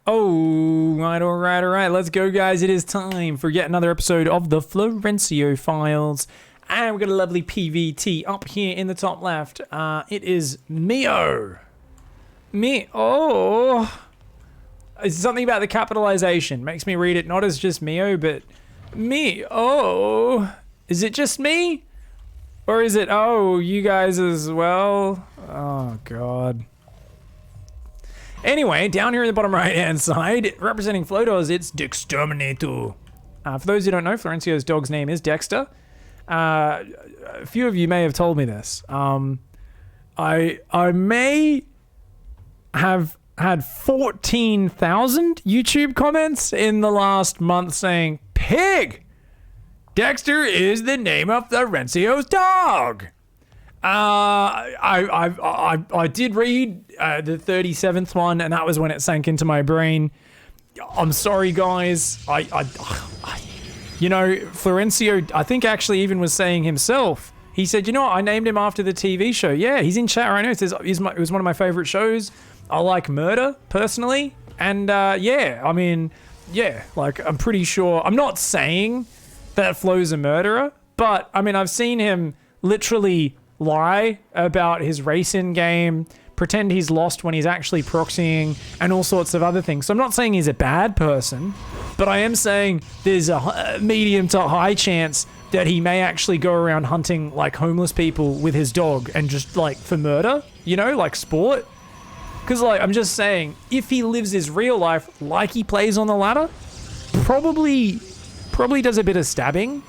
All right. Let's go, guys. It is time for yet another episode of the Florencio Files. And we've got a lovely PVT up here in the top left. It is Mio. It's something about the capitalization. Makes me read it not as just Mio, but Mio. Is it just me? Or is it, you guys as well? Oh, God. Anyway, down here in the bottom right-hand side, representing Flodos, it's Dexterminator. For those who don't know, Florencio's dog's name is Dexter. A few of you may have told me this. I may have had 14,000 YouTube comments in the last month saying, "Pig! Dexter is the name of Florencio's dog." I did read the 37th one, and that was when it sank into my brain. I'm sorry, guys. Florencio, I think actually even was saying himself. He said, I named him after the TV show. Yeah, he's in chat right now. It says it was one of my favorite shows. I like murder, personally. And, I'm pretty sure. I'm not saying that Flo's a murderer, but, I've seen him literally lie about his racing game, pretend he's lost when he's actually proxying, and all sorts of other things. So I'm not saying he's a bad person, but I am saying there's a medium to high chance that he may actually go around hunting like homeless people with his dog and just like for murder, like sport. Because I'm just saying, if he lives his real life like he plays on the ladder, probably does a bit of stabbing,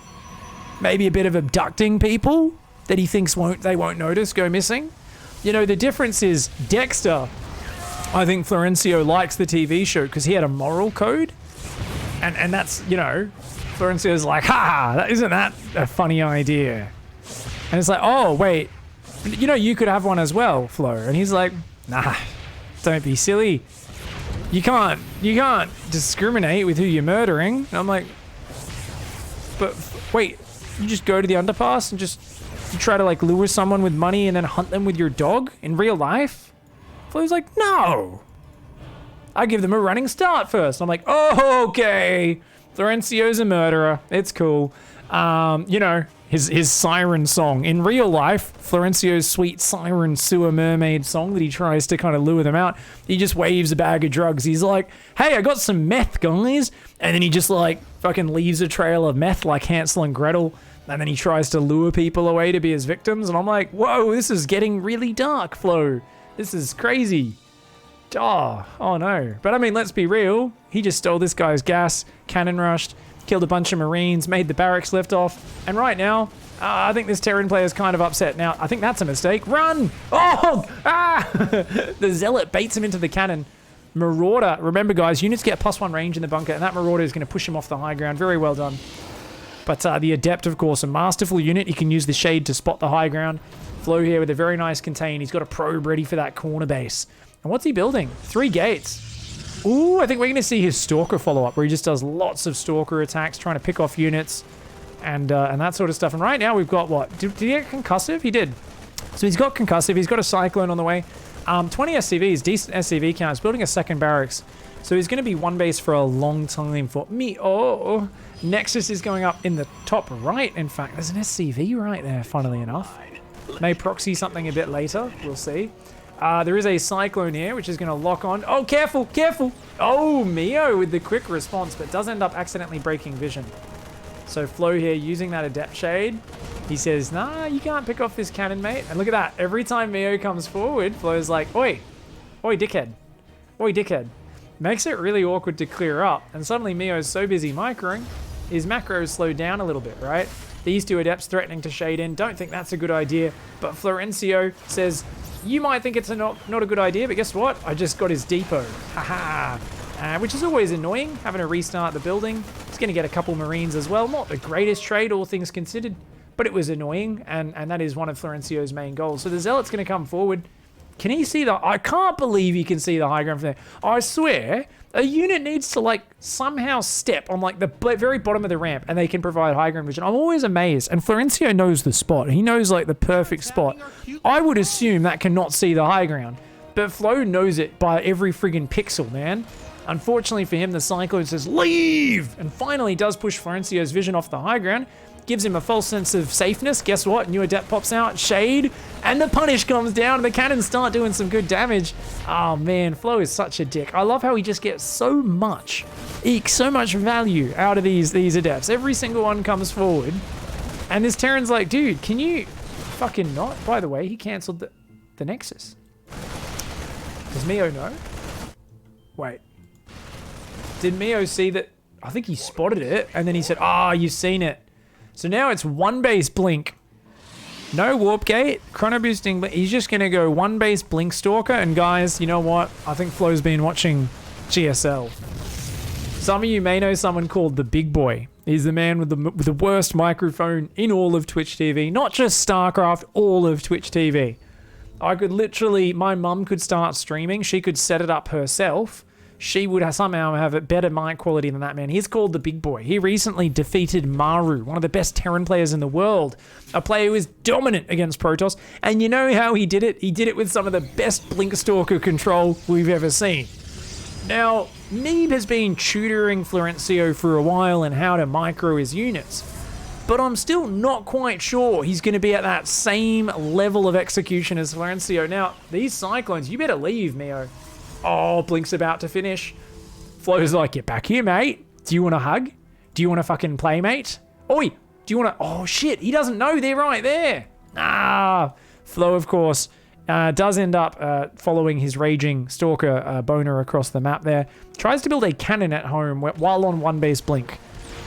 maybe a bit of abducting people that he thinks they won't notice go missing. The difference is Dexter, I think Florencio likes the TV show because he had a moral code. And that's, Florencio's like, isn't that a funny idea? And it's like, oh, wait, you could have one as well, Flo. And he's like, nah, don't be silly. You can't discriminate with who you're murdering. And I'm like, but wait, you just go to the underpass and you try to lure someone with money and then hunt them with your dog in real life? Flo's like, no. I give them a running start first. I'm like, oh, okay. Florencio's a murderer. It's cool. His siren song. In real life, Florencio's sweet siren sewer mermaid song that he tries to kind of lure them out. He just waves a bag of drugs. He's like, hey, I got some meth, guys. And then he just fucking leaves a trail of meth like Hansel and Gretel. And then he tries to lure people away to be his victims. And I'm like, whoa, this is getting really dark, Flo. This is crazy. Oh no. But let's be real. He just stole this guy's gas, cannon rushed, killed a bunch of Marines, made the barracks lift off. And right now, I think this Terran player is kind of upset. Now, I think that's a mistake. Run! The Zealot baits him into the cannon. Marauder. Remember, guys, units get +1 range in the bunker, and that Marauder is going to push him off the high ground. Very well done. But the Adept, of course, a masterful unit. He can use the shade to spot the high ground. Flo here with a very nice contain. He's got a probe ready for that corner base. And what's he building? 3 gates. Ooh, I think we're going to see his Stalker follow-up, where he just does lots of Stalker attacks, trying to pick off units and that sort of stuff. And right now we've got what? Did he get Concussive? He did. So he's got Concussive. He's got a Cyclone on the way. 20 SCVs, decent SCV count. He's building a second barracks. So he's going to be one base for a long time for me. Oh, Nexus is going up in the top right. In fact, there's an SCV right there, funnily enough. May proxy something a bit later. We'll see. There is a Cyclone here, which is going to lock on. Oh, careful. Oh, Mio with the quick response, but does end up accidentally breaking vision. So Flo here using that Adept Shade. He says, nah, you can't pick off this cannon, mate. And look at that. Every time Mio comes forward, Flo's like, oi, dickhead. Makes it really awkward to clear up. And suddenly Mio's so busy microing, his macros slow down a little bit, right? These 2 Adepts threatening to shade in. Don't think that's a good idea. But Florencio says, you might think it's not a good idea, but guess what? I just got his depot. Haha. Which is always annoying, having to restart the building. He's going to get a couple Marines as well. Not the greatest trade, all things considered, but it was annoying, and that is one of Florencio's main goals. So the Zealot's going to come forward. Can he see I can't believe he can see the high ground from there. I swear, a unit needs to somehow step on the very bottom of the ramp and they can provide high ground vision. I'm always amazed. And Florencio knows the spot. He knows the perfect spot. I would assume that cannot see the high ground. But Flo knows it by every friggin' pixel, man. Unfortunately for him, the Cyclone says, leave! And finally does push Florencio's vision off the high ground, gives him a false sense of safeness. Guess what? New Adept pops out, Shade, and the punish comes down, and the cannons start doing some good damage. Oh man, Flo is such a dick. I love how he just gets so much, ekes so much value out of these Adepts. Every single one comes forward, and this Terran's like, dude, can you fucking not? By the way, he cancelled the Nexus. Does Mio know? Wait. Did Mio see that? I think he spotted it, and then he said, ah, you've seen it. So now it's one base blink. No warp gate, chrono boosting, but he's just gonna go one base blink stalker. And guys, you know what? I think Flo's been watching GSL. Some of you may know someone called the Big Boy. He's the man with the worst microphone in all of Twitch TV. Not just StarCraft, all of Twitch TV. I could literally, my mum could start streaming. She could set it up herself. She would somehow have a better mic quality than that man. He's called the Big Boy. He recently defeated Maru, one of the best Terran players in the world. A player who is dominant against Protoss. And you know how he did it? He did it with some of the best Blink Stalker control we've ever seen. Now, Neeb has been tutoring Florencio for a while in how to micro his units. But I'm still not quite sure he's going to be at that same level of execution as Florencio. Now, these Cyclones, you better leave, Mio. Oh, Blink's about to finish. Flo's like, get back here, mate. Do you want a hug? Do you want a fucking playmate? Oi, do you want to... Oh, shit, he doesn't know they're right there. Ah, Flo, of course, does end up following his raging Stalker boner across the map there. Tries to build a cannon at home while on one base Blink,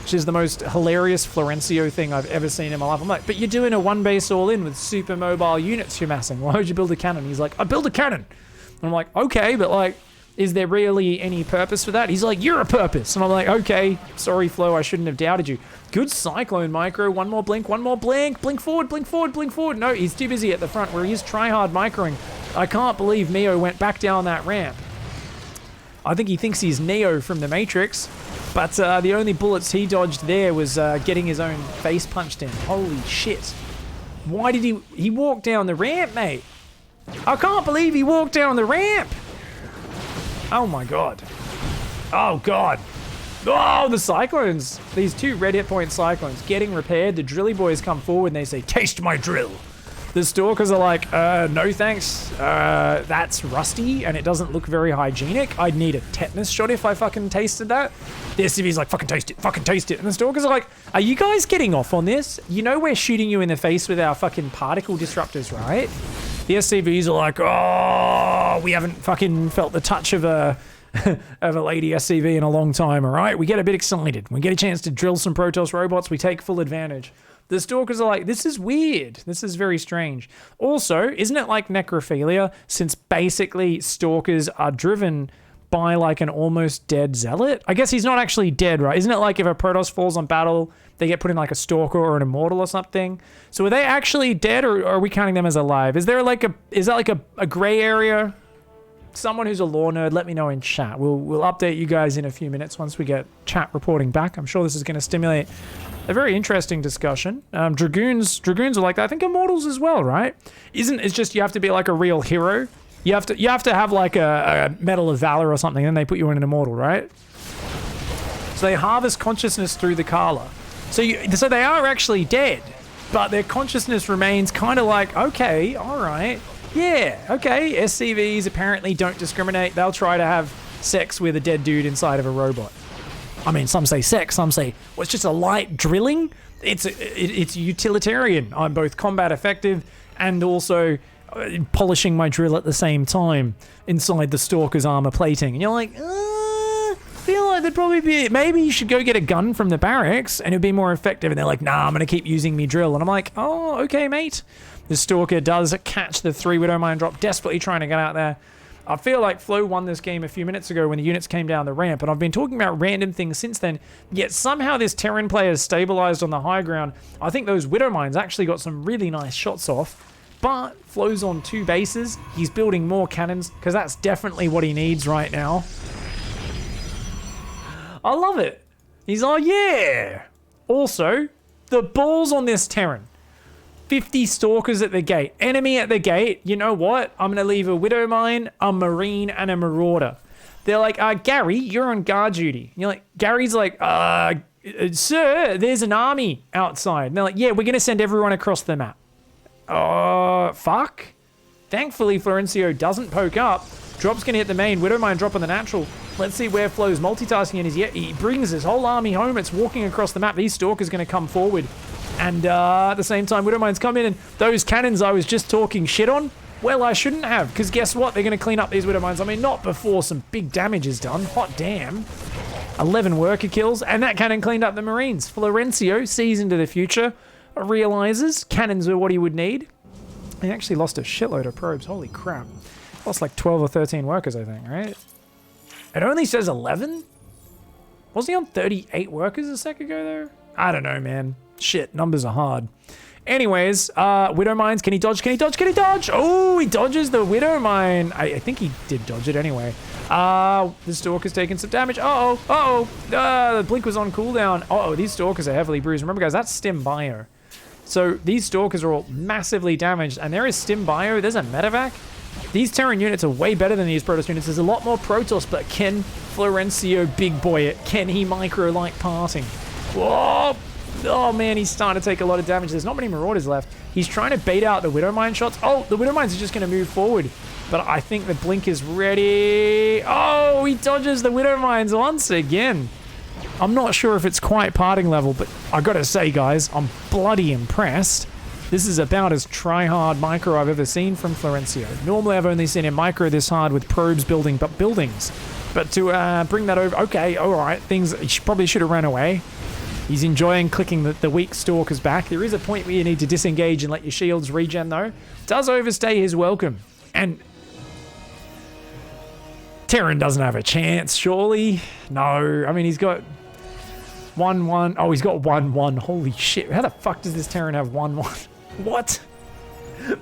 which is the most hilarious Florencio thing I've ever seen in my life. I'm like, but you're doing a one base all in with super mobile units you're massing. Why would you build a cannon? He's like, I build a cannon. And I'm like, okay, but like, is there really any purpose for that? He's like, you're a purpose. And I'm like, okay, sorry, Flo, I shouldn't have doubted you. Good Cyclone micro, one more blink, blink forward, blink forward, blink forward. No, he's too busy at the front where he's try-hard microing. I can't believe Mio went back down that ramp. I think he thinks he's Neo from the Matrix, but the only bullets he dodged there was getting his own face punched in. Holy shit. Why did he walk down the ramp, mate? I can't believe he walked down the ramp. Oh my god. Oh god. Oh, the Cyclones. These two red hit point Cyclones getting repaired. The Drilly boys come forward and they say, taste my drill. The Stalkers are like, no thanks. That's rusty and it doesn't look very hygienic. I'd need a tetanus shot if I fucking tasted that. The SCV's like, fucking taste it, fucking taste it. And the Stalkers are like, are you guys getting off on this? You know we're shooting you in the face with our fucking particle disruptors, right? The SCVs are like, oh, we haven't fucking felt the touch of a lady SCV in a long time, all right? We get a bit excited. We get a chance to drill some Protoss robots. We take full advantage. The Stalkers are like, this is weird. This is very strange. Also, isn't it like necrophilia, since basically Stalkers are driven by like an almost dead Zealot? I guess he's not actually dead, right? Isn't it like if a Protoss falls on battle, they get put in like a Stalker or an Immortal or something? So are they actually dead or are we counting them as alive? Is that like a gray area? Someone who's a lore nerd, let me know in chat. We'll update you guys in a few minutes once we get chat reporting back. I'm sure this is going to stimulate a very interesting discussion. Dragoons are like that. I think Immortals as well, right? It's just you have to be like a real hero. You have to have like a Medal of Valor or something, and they put you in an Immortal, right? So they harvest consciousness through the Kala. So they are actually dead, but their consciousness remains kind of like, okay, all right. Yeah, okay, SCVs apparently don't discriminate. They'll try to have sex with a dead dude inside of a robot. I mean, some say sex, some say, well, it's just a light drilling. It's utilitarian. I'm both combat effective and also polishing my drill at the same time inside the Stalker's armor plating. And you're like, I feel like there'd probably be, maybe you should go get a gun from the barracks and it'd be more effective. And they're like, nah, I'm going to keep using me drill. And I'm like, oh, okay, mate. The Stalker does catch the 3 Widowmine drop, desperately trying to get out there. I feel like Flo won this game a few minutes ago when the units came down the ramp, and I've been talking about random things since then, yet somehow this Terran player is stabilized on the high ground. I think those Widowmines actually got some really nice shots off, but Flo's on 2 bases. He's building more cannons, because that's definitely what he needs right now. I love it. He's like, yeah. Also, the balls on this Terran. 50 Stalkers at the gate. Enemy at the gate. You know what? I'm going to leave a Widowmine, a Marine, and a Marauder. They're like, Gary, you're on guard duty. And you're like, Gary's like, sir, there's an army outside. And they're like, yeah, we're going to send everyone across the map. Fuck. Thankfully, Florencio doesn't poke up. Drop's going to hit the main. Widowmine drop on the natural. Let's see where Flo's multitasking in is yet. He brings his whole army home. It's walking across the map. These Stalkers going to come forward. And at the same time, Widowmine's come in. And those cannons I was just talking shit on, well, I shouldn't have. Because guess what? They're going to clean up these Widowmines. I mean, not before some big damage is done. Hot damn. 11 worker kills. And that cannon cleaned up the Marines. Florencio sees into the future. Realizes cannons are what he would need. He actually lost a shitload of probes. Holy crap. Lost like 12 or 13 workers, I think, right? It only says 11? Was he on 38 workers a sec ago, though? I don't know, man. Shit, numbers are hard. Anyways, Widowmines, can he dodge? Can he dodge? Can he dodge? Oh, he dodges the Widowmine. I think he did dodge it anyway. The Stalker's taking some damage. The Blink was on cooldown. These Stalkers are heavily bruised. Remember, guys, that's Stim Bio. So these Stalkers are all massively damaged, and there is Stim Bio. There's a medevac. These Terran units are way better than these Protoss units. There's a lot more Protoss, but can Florencio big boy it? Can he micro like parting? Whoa! Oh man, he's starting to take a lot of damage. There's not many Marauders left. He's trying to bait out the Widowmine shots. Oh, the Widowmines are just going to move forward. But I think the Blink is ready. Oh, he dodges the Widowmines once again. I'm not sure if it's quite parting level, but I gotta say, guys, I'm bloody impressed. This is about as try-hard micro I've ever seen from Florencio. Normally, I've only seen him micro this hard with probes building buildings. But to bring that over... Okay, all right. He probably should have run away. He's enjoying clicking the weak Stalkers back. There is a point where you need to disengage and let your shields regen, though. Does overstay his welcome. And... Terran doesn't have a chance, surely. No. I mean, he's got... 1-1. Oh, he's got 1-1. Holy shit. How the fuck does this Terran have 1-1? What?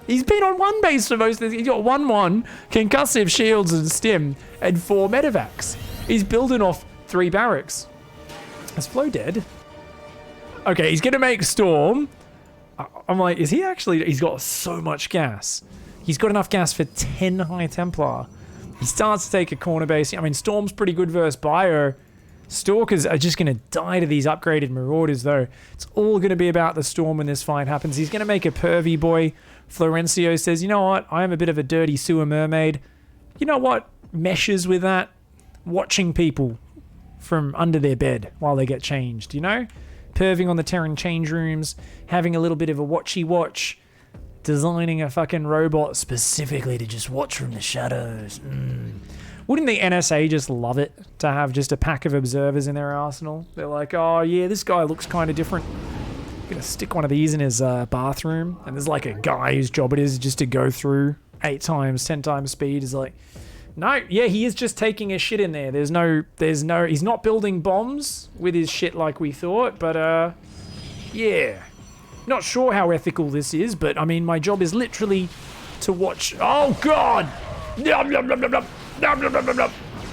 He's been on one base for most of this. He's got 1-1, concussive shields and stim, and 4 medevacs. He's building off 3 barracks. Is Flo dead? Okay, he's going to make Storm. I'm like, is he actually... He's got so much gas. He's got enough gas for 10 High Templar. He starts to take a corner base. I mean, Storm's pretty good versus Bio. Stalkers are just going to die to these upgraded Marauders, though. It's all going to be about the Storm when this fight happens. He's going to make a pervy boy. Florencio says, you know what? I am a bit of a dirty sewer mermaid. You know what meshes with that? Watching people from under their bed while they get changed, you know? Perving on the Terran change rooms, having a little bit of a watchy watch, designing a fucking robot specifically to just watch from the shadows. Wouldn't the NSA just love it to have just a pack of observers in their arsenal? They're like, oh yeah, this guy looks kind of different. I'm gonna stick one of these in his bathroom, and there's like a guy whose job it is just to go through 8 times, 10 times speed. Is like, no, yeah, he is just taking a shit in there. There's no, he's not building bombs with his shit like we thought, but yeah. Not sure how ethical this is, but I mean, my job is literally to watch. Oh God! I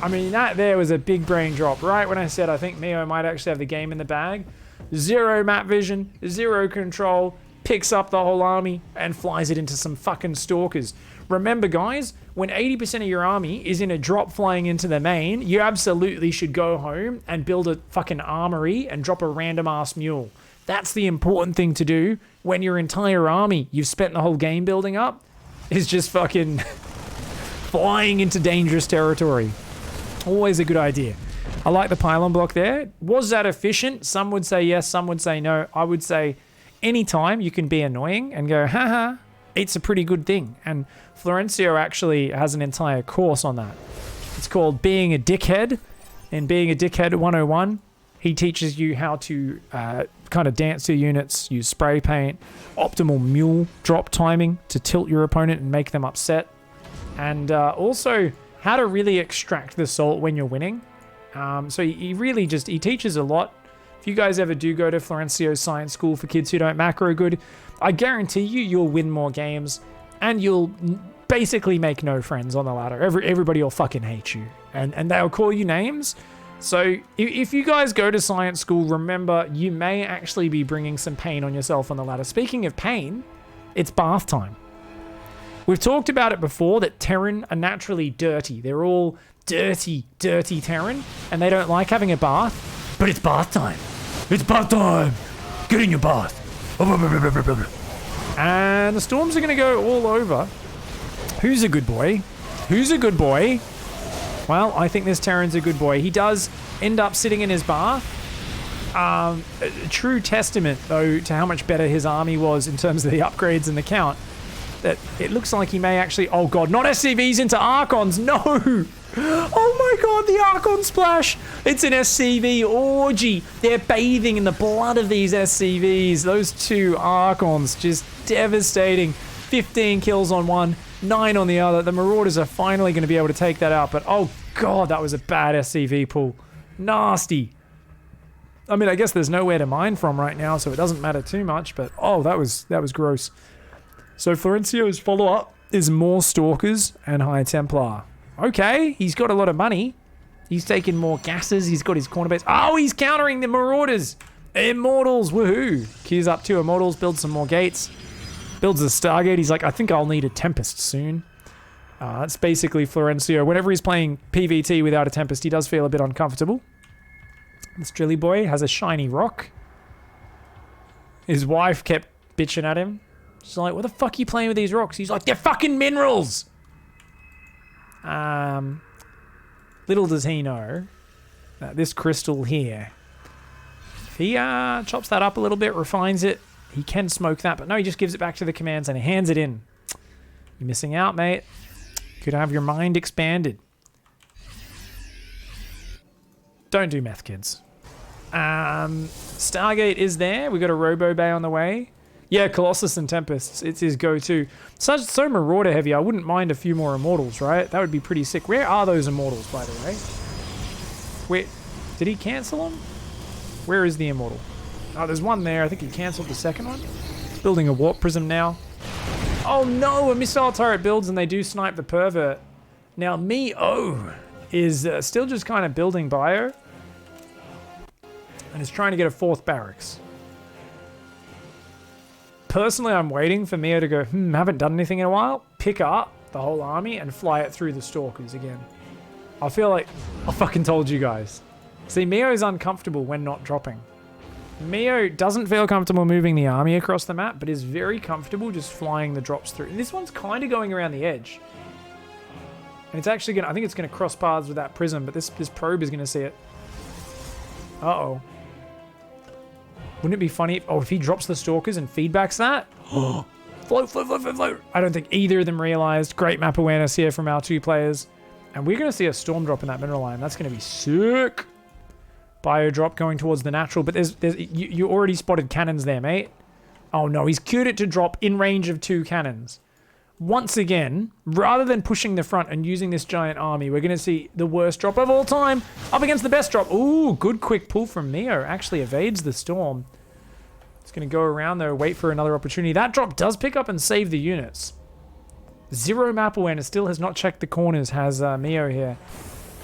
mean, that there was a big brain drop, right? When I said I think Mio might actually have the game in the bag. 0 map vision, 0 control, picks up the whole army and flies it into some fucking Stalkers. Remember, guys, when 80% of your army is in a drop flying into the main, you absolutely should go home and build a fucking armory and drop a random ass mule. That's the important thing to do when your entire army you've spent the whole game building up is just fucking flying into dangerous territory. Always a good idea. I like the pylon block there. Was that efficient? Some would say yes, some would say no. I would say anytime you can be annoying and go, haha, it's a pretty good thing. And Florencio actually has an entire course on that. It's called Being a Dickhead. In Being a Dickhead 101, he teaches you how to kind of dance your units, use spray paint, optimal mule drop timing to tilt your opponent and make them upset. And also how to really extract the salt when you're winning. So he really just, he teaches a lot. If you guys ever do go to Florencio's science school for kids who don't macro good, I guarantee you'll win more games and you'll basically make no friends on the ladder. Everybody will fucking hate you and they'll call you names. So if you guys go to science school, remember you may actually be bringing some pain on yourself on the ladder. Speaking of pain, it's bath time. We've talked about it before that Terran are naturally dirty. They're all dirty Terran, and they don't like having a bath. But it's bath time. It's bath time. Get in your bath. And the storms are going to go all over. Who's a good boy? Who's a good boy? Well, I think this Terran's a good boy. He does end up sitting in his bath. A true testament, though, to how much better his army was in terms of the upgrades and the count. That it looks like he may actually... Oh, God, not SCVs into Archons. No! Oh, my God, the Archon splash. It's an SCV orgy. They're bathing in the blood of these SCVs. Those two Archons, just devastating. 15 kills on one, 9 on the other. The Marauders are finally going to be able to take that out. But, oh, God, that was a bad SCV pull. Nasty. I mean, I guess there's nowhere to mine from right now, so it doesn't matter too much. But, oh, that was gross. So Florencio's follow-up is more Stalkers and High Templar. Okay, he's got a lot of money. He's taking more gases. He's got his corner base. Oh, he's countering the Marauders. Immortals, woohoo. Queues up 2 Immortals, builds some more gates. Builds a Stargate. He's like, I think I'll need a Tempest soon. That's basically Florencio. Whenever he's playing PvT without a Tempest, he does feel a bit uncomfortable. This Drilly boy has a shiny rock. His wife kept bitching at him. She's like, what the fuck are you playing with these rocks? He's like, they're fucking minerals! Little does he know that this crystal here, if he chops that up a little bit, refines it, he can smoke that. But no, he just gives it back to the command center, hands it in. You're missing out, mate. Could have your mind expanded. Don't do meth, kids. Stargate is there. We got a Robo Bay on the way. Yeah, Colossus and Tempests. It's his go-to. So Marauder heavy. I wouldn't mind a few more Immortals, right? That would be pretty sick. Where are those Immortals, by the way? Where did he cancel them? Where is the Immortal? Oh, there's one there. I think he cancelled the second one. Building a Warp Prism now. Oh no, a missile turret builds and they do snipe the Pervert. Now, is still just kind of building bio. And is trying to get a 4th barracks. Personally, I'm waiting for Mio to go, haven't done anything in a while. Pick up the whole army and fly it through the Stalkers again. I feel like I fucking told you guys. See, Mio's uncomfortable when not dropping. Mio doesn't feel comfortable moving the army across the map, but is very comfortable just flying the drops through. And this one's kind of going around the edge. And it's actually I think it's going to cross paths with that prism, but this probe is going to see it. Uh-oh. Wouldn't it be funny if he drops the Stalkers and feedbacks that? Float. I don't think either of them realized. Great map awareness here from our 2 players. And we're going to see a Storm drop in that mineral line. That's going to be sick. Bio drop going towards the natural. But you already spotted cannons there, mate. Oh, no. He's queued it to drop in range of 2 cannons. Once again, rather than pushing the front and using this giant army, we're going to see the worst drop of all time up against the best drop. Ooh, good quick pull from Mio. Actually evades the storm. It's going to go around, though, wait for another opportunity. That drop does pick up and save the units. 0 map awareness, still has not checked the corners, has Mio here.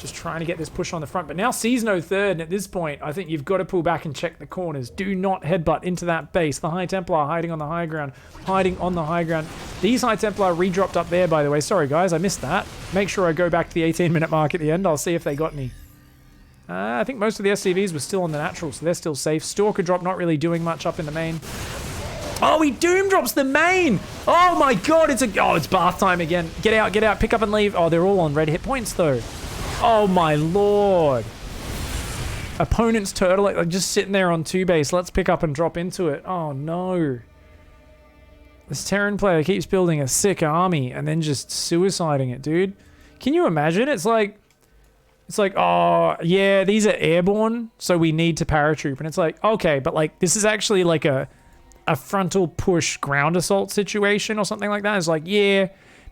Just trying to get this push on the front, but now sees no third, and at this point, I think you've got to pull back and check the corners. Do not headbutt into that base. The High Templar hiding on the high ground. These High Templar redropped up there, by the way. Sorry, guys, I missed that. Make sure I go back to the 18-minute mark at the end. I'll see if they got any. I think most of the SCVs were still on the natural, so they're still safe. Stalker drop not really doing much up in the main. Oh, he doom drops the main! Oh my god, it's bath time again. Get out, pick up and leave. Oh, they're all on red hit points, though. Oh my lord. Opponent's turtle, like just sitting there on 2 base. Let's pick up and drop into it. Oh no. This Terran player keeps building a sick army and then just suiciding it, dude. Can you imagine? It's like, oh yeah, these are airborne, so we need to paratroop. And it's like, okay, but like this is actually like a frontal push ground assault situation or something like that. It's like, yeah,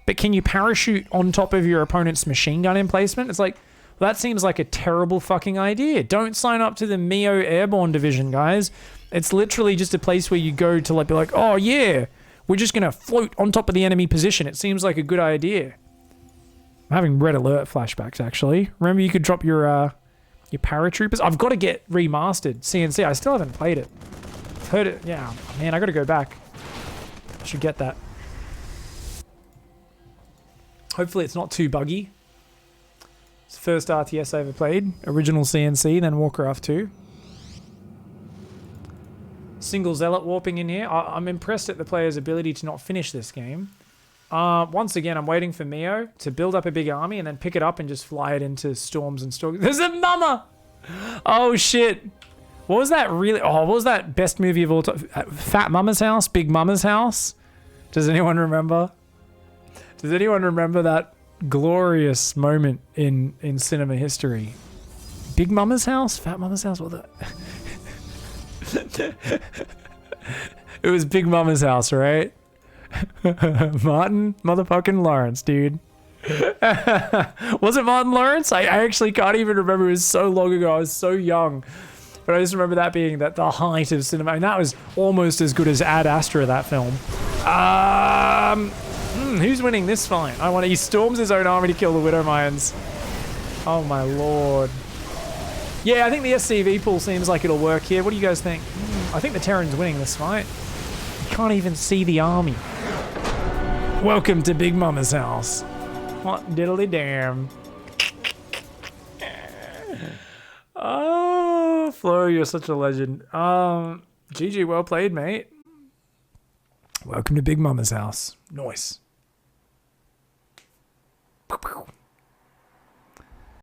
but can you parachute on top of your opponent's machine gun emplacement? It's like, well, that seems like a terrible fucking idea. Don't sign up to the Mio Airborne Division, guys. It's literally just a place where you go to like be like, oh yeah, we're just gonna float on top of the enemy position. It seems like a good idea. I'm having red alert flashbacks, actually. Remember you could drop your paratroopers? I've got to get remastered CNC. I still haven't played it. I've heard it. Yeah, man, I got to go back. I should get that. Hopefully it's not too buggy. It's the first RTS I ever played. Original CNC, then Warcraft 2. Single Zealot warping in here. I'm impressed at the player's ability to not finish this game. Once again, I'm waiting for Mio to build up a big army and then pick it up and just fly it into storms and storms. There's a Momma! Oh, shit. What was that really? Oh, what was that best movie of all time? Fat Mama's House? Big Mama's House? Does anyone remember? Does anyone remember that glorious moment in cinema history? Big Mama's House? Fat Mama's House? What the... It was Big Mama's House, right? Martin motherfucking Lawrence, dude. Was it Martin Lawrence? I actually can't even remember. It was so long ago. I was so young. But I just remember that being the height of cinema. And that was almost as good as Ad Astra, that film. Who's winning this fight? He storms his own army to kill the Widowmines. Oh my lord. Yeah, I think the SCV pool seems like it'll work here. What do you guys think? I think the Terran's winning this fight. You can't even see the army. Welcome to Big Mama's house. What diddly damn. Oh, Flo, you're such a legend. GG, well played, mate. Welcome to Big Mama's house. Nice.